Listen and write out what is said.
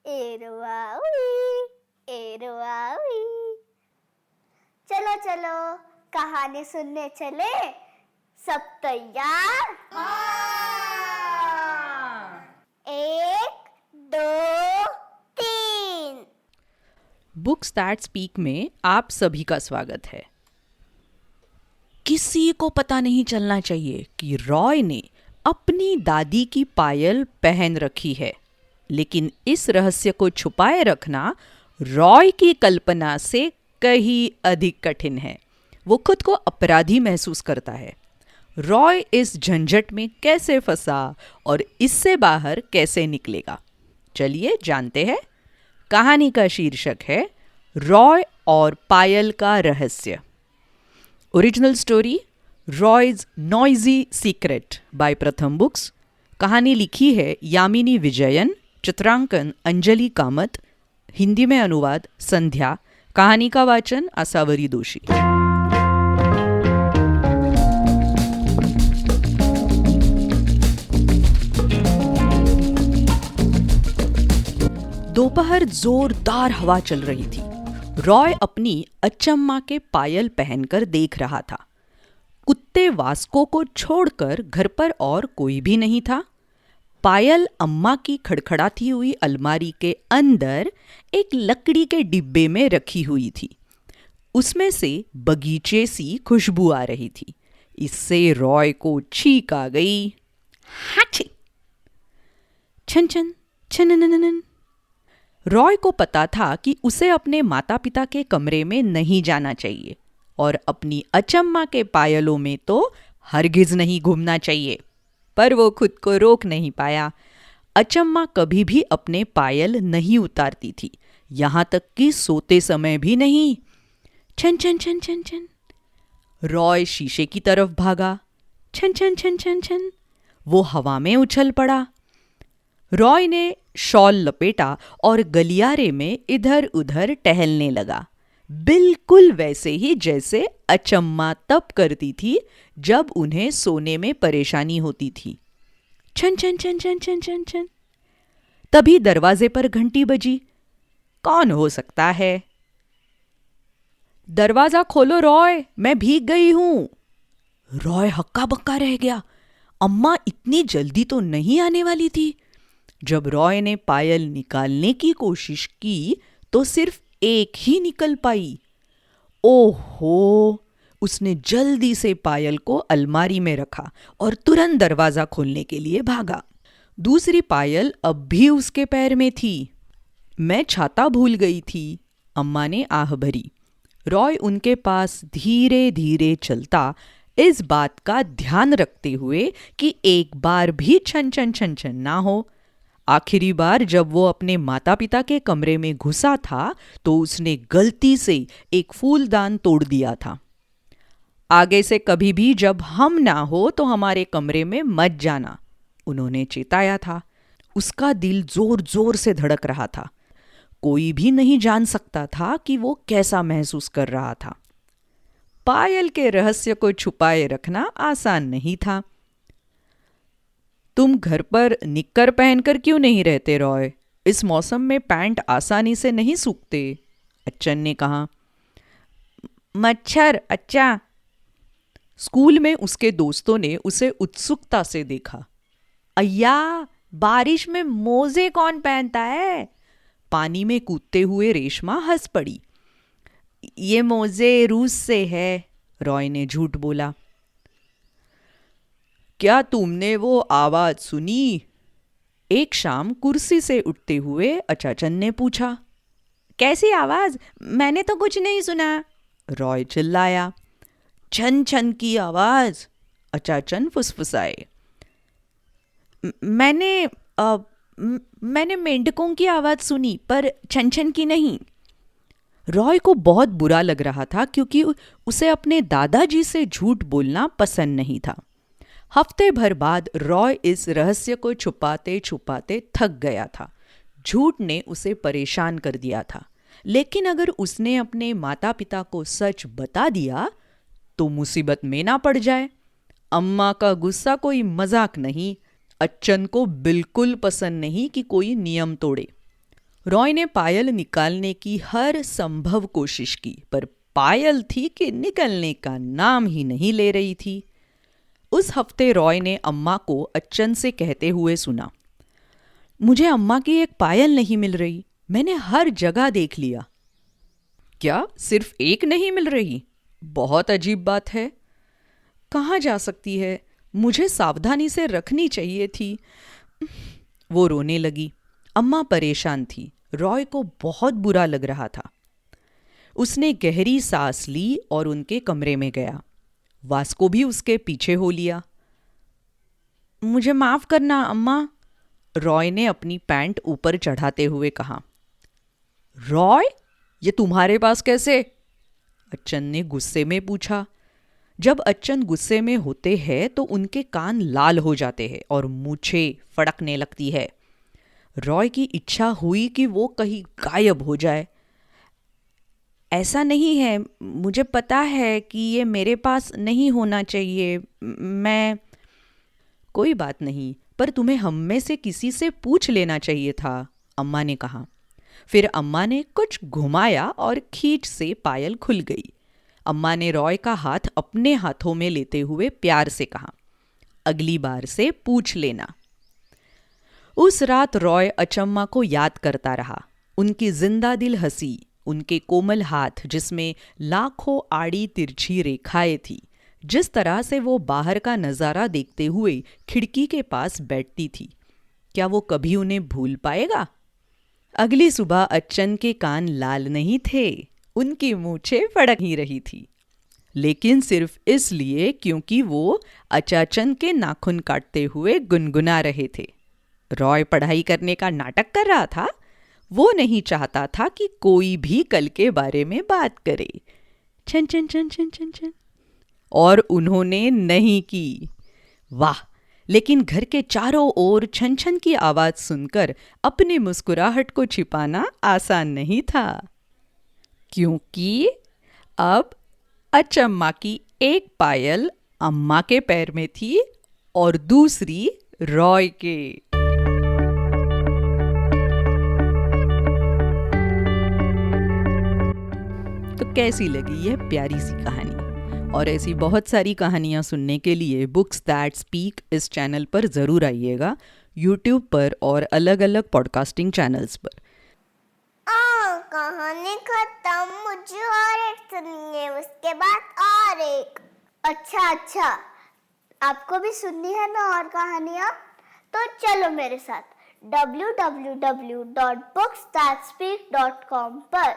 एरुआ उई, एरुआ उई। चलो चलो कहानी सुनने चले, सब तैयार? एक, दो, तीन। बुक्स दैट स्पीक में आप सभी का स्वागत है। किसी को पता नहीं चलना चाहिए कि रॉय ने अपनी दादी की पायल पहन रखी है, लेकिन इस रहस्य को छुपाए रखना रॉय की कल्पना से कहीं अधिक कठिन है। वो खुद को अपराधी महसूस करता है। रॉय इस झंझट में कैसे फंसा और इससे बाहर कैसे निकलेगा, चलिए जानते हैं। कहानी का शीर्षक है रॉय और पायल का रहस्य। Original story Roy's noisy secret by Pratham books. कहानी लिखी है यामिनी विजयन, चित्रांकन अंजलि कामत, हिंदी में अनुवाद संध्या। कहानी का वाचन आसावरी दोषी। दोपहर जोरदार हवा चल रही थी। रॉय अपनी अचम्मा के पायल पहनकर देख रहा था। कुत्ते वास्को को छोड़कर घर पर और कोई भी नहीं था। पायल अम्मा की खड़खड़ाती हुई अलमारी के अंदर एक लकड़ी के डिब्बे में रखी हुई थी। उसमें से बगीचे सी खुशबू आ रही थी। इससे रॉय को छींक आ गई। हाची! छन छन छन। रॉय को पता था कि उसे अपने माता पिता के कमरे में नहीं जाना चाहिए और अपनी अचम्मा के पायलों में तो हरगिज नहीं घूमना चाहिए, पर वो खुद को रोक नहीं पाया। अचम्मा कभी भी अपने पायल नहीं उतारती थी, यहाँ तक कि सोते समय भी नहीं। छन छन छन छन छन। रॉय शीशे की तरफ भागा। छन छन छन छन छन। वो हवा में उछल पड़ा। रॉय ने शॉल लपेटा और गलियारे में इधर उधर टहलने लगा, बिल्कुल वैसे ही जैसे अचम्मा तब करती थी जब उन्हें सोने में परेशानी होती थी। छन छन छन छन छन छन छन। तभी दरवाजे पर घंटी बजी। कौन हो सकता है? दरवाजा खोलो रॉय, मैं भीग गई हूं। रॉय हक्का बक्का रह गया। अम्मा इतनी जल्दी तो नहीं आने वाली थी। जब रॉय ने पायल निकालने की कोशिश की तो सिर्फ एक ही निकल पाई। ओहो! उसने जल्दी से पायल को अलमारी में रखा और तुरंत दरवाजा खोलने के लिए भागा। दूसरी पायल अब भी उसके पैर में थी। मैं छाता भूल गई थी, अम्मा ने आह भरी। रॉय उनके पास धीरे धीरे चलता, इस बात का ध्यान रखते हुए कि एक बार भी छन छन छन छन ना हो। आखिरी बार जब वो अपने माता पिता के कमरे में घुसा था तो उसने गलती से एक फूलदान तोड़ दिया था। आगे से कभी भी जब हम ना हो तो हमारे कमरे में मत जाना, उन्होंने चेताया था। उसका दिल जोर जोर से धड़क रहा था। कोई भी नहीं जान सकता था कि वो कैसा महसूस कर रहा था। पायल के रहस्य को छुपाए रखना आसान नहीं था। तुम घर पर निक्कर पहनकर क्यों नहीं रहते रॉय? इस मौसम में पैंट आसानी से नहीं सूखते, अच्छन ने कहा। मच्छर अच्छा। स्कूल में उसके दोस्तों ने उसे उत्सुकता से देखा। अय्या, बारिश में मोजे कौन पहनता है? पानी में कूदते हुए रेशमा हंस पड़ी। ये मोजे रूस से है, रॉय ने झूठ बोला। क्या तुमने वो आवाज सुनी? एक शाम कुर्सी से उठते हुए अचाचन ने पूछा। कैसी आवाज? मैंने तो कुछ नहीं सुना, रॉय चिल्लाया। छन छन की आवाज, अचाचन फुसफुसाए। मैंने मेंढकों की आवाज सुनी, पर छन छन की नहीं। रॉय को बहुत बुरा लग रहा था क्योंकि उसे अपने दादाजी से झूठ बोलना पसंद नहीं था। हफ्ते भर बाद रॉय इस रहस्य को छुपाते छुपाते थक गया था। झूठ ने उसे परेशान कर दिया था, लेकिन अगर उसने अपने माता पिता को सच बता दिया तो मुसीबत में ना पड़ जाए। अम्मा का गुस्सा कोई मजाक नहीं। अच्छन को बिल्कुल पसंद नहीं कि कोई नियम तोड़े। रॉय ने पायल निकालने की हर संभव कोशिश की, पर पायल थी कि निकलने का नाम ही नहीं ले रही थी। उस हफ्ते रॉय ने अम्मा को अच्छन से कहते हुए सुना, मुझे अम्मा की एक पायल नहीं मिल रही, मैंने हर जगह देख लिया। क्या सिर्फ एक नहीं मिल रही? बहुत अजीब बात है। कहाँ जा सकती है? मुझे सावधानी से रखनी चाहिए थी। वो रोने लगी। अम्मा परेशान थी। रॉय को बहुत बुरा लग रहा था। उसने गहरी सांस ली और उनके कमरे में गया। वास्को भी उसके पीछे हो लिया। मुझे माफ करना अम्मा, रॉय ने अपनी पैंट ऊपर चढ़ाते हुए कहा। रॉय, ये तुम्हारे पास कैसे? अच्छन ने गुस्से में पूछा। जब अच्छन गुस्से में होते हैं तो उनके कान लाल हो जाते हैं और मूछें फड़कने लगती है। रॉय की इच्छा हुई कि वो कहीं गायब हो जाए। ऐसा नहीं है, मुझे पता है कि ये मेरे पास नहीं होना चाहिए। मैं कोई बात नहीं, पर तुम्हें हम में से किसी से पूछ लेना चाहिए था, अम्मा ने कहा। फिर अम्मा ने कुछ घुमाया और खींच से पायल खुल गई। अम्मा ने रॉय का हाथ अपने हाथों में लेते हुए प्यार से कहा, अगली बार से पूछ लेना। उस रात रॉय अचम्मा को याद करता रहा। उनकी जिंदा दिल हंसी, उनके कोमल हाथ जिसमें लाखों आड़ी तिरछी रेखाएं थी, जिस तरह से वो बाहर का नज़ारा देखते हुए खिड़की के पास बैठती थी। क्या वो कभी उन्हें भूल पाएगा? अगली सुबह अच्छन के कान लाल नहीं थे, उनकी मूछें फड़क ही रही थी, लेकिन सिर्फ इसलिए क्योंकि वो अचाचन के नाखून काटते हुए गुनगुना रहे थे। रॉय पढ़ाई करने का नाटक कर रहा था। वो नहीं चाहता था कि कोई भी कल के बारे में बात करे। छन छन छन छन छन छन। और उन्होंने नहीं की। वाह, लेकिन घर के चारों ओर छन छन की आवाज सुनकर अपनी मुस्कुराहट को छिपाना आसान नहीं था, क्योंकि अब अचम्मा की एक पायल अम्मा के पैर में थी और दूसरी रॉय के। तो कैसी लगी यह प्यारी सी कहानी? और ऐसी बहुत सारी कहानियाँ सुनने के लिए बुक्स दैट स्पीक इस चैनल पर ज़रूर आइएगा, यूट्यूब पर और अलग अलग पॉडकास्टिंग चैनल्स पर। कहानी खत्म, मुझे और एक सुननी है, उसके बाद और एक। अच्छा, आपको भी सुननी है ना और कहानियाँ? तो चलो मेरे साथ www.booksthatspeak.com पर।